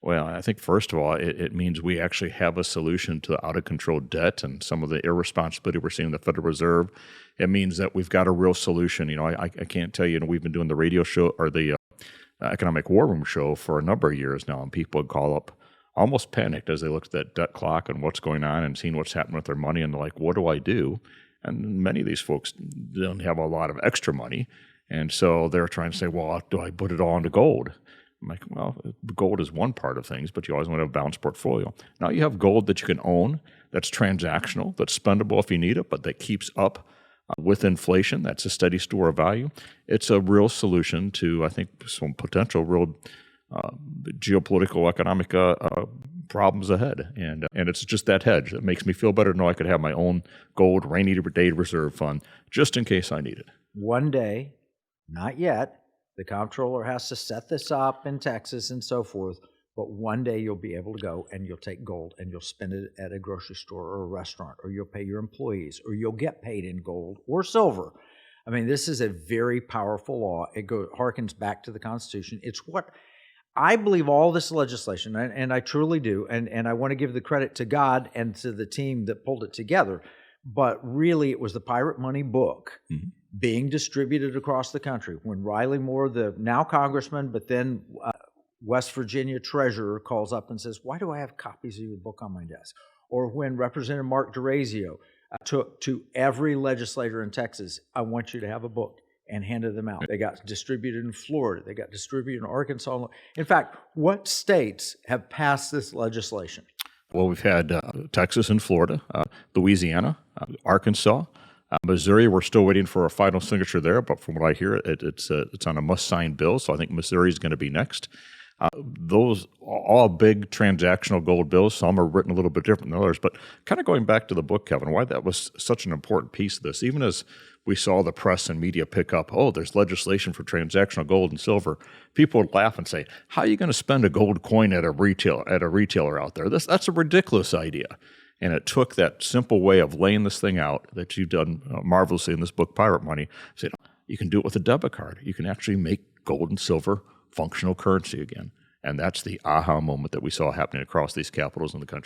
Well, I think first of all, it means we actually have a solution to the out of control debt and some of the irresponsibility we're seeing in the Federal Reserve. It means that we've got a real solution. I can't tell you, we've been doing the radio show or the Economic War Room show for a number of years now, and people would call up almost panicked as they looked at that debt clock and what's going on and seeing what's happening with their money, and they're like, what do I do? And many of these folks don't have a lot of extra money, and so they're trying to say, well, do I put it all into gold? I'm like, well, gold is one part of things, but you always want to have a balanced portfolio. Now you have gold that you can own, that's transactional, that's spendable if you need it, but that keeps up with inflation. That's a steady store of value. It's a real solution to, I think, some potential real geopolitical, economic problems ahead. And it's just that hedge that makes me feel better to know I could have my own gold rainy day reserve fund just in case I need it. One day, not yet, the comptroller has to set this up in Texas and so forth, but one day you'll be able to go and you'll take gold and you'll spend it at a grocery store or a restaurant, or you'll pay your employees, or you'll get paid in gold or silver. I mean, this is a very powerful law. It harkens back to the Constitution. It's what I believe all this legislation, and I truly do, and I want to give the credit to God and to the team that pulled it together, but really it was the Pirate Money book being distributed across the country. When Riley Moore, the now congressman, but then West Virginia treasurer, calls up and says, why do I have copies of your book on my desk? Or when Representative Mark DeRazio took to every legislator in Texas, I want you to have a book, and handed them out. They got distributed in Florida. They got distributed in Arkansas. In fact, what states have passed this legislation? Well, we've had Texas and Florida, Louisiana, Arkansas, Missouri. We're still waiting for a final signature there, but from what I hear, it's on a must-sign bill, so I think Missouri is going to be next. Those all big transactional gold bills. Some are written a little bit different than others, but kind of going back to the book, Kevin, why that was such an important piece of this, even as we saw the press and media pick up, oh, there's legislation for transactional gold and silver, people would laugh and say, how are you going to spend a gold coin at a retailer out there? That's a ridiculous idea. And it took that simple way of laying this thing out that you've done marvelously in this book, Pirate Money, said, you can do it with a debit card. You can actually make gold and silver functional currency again. And that's the aha moment that we saw happening across these capitals in the country.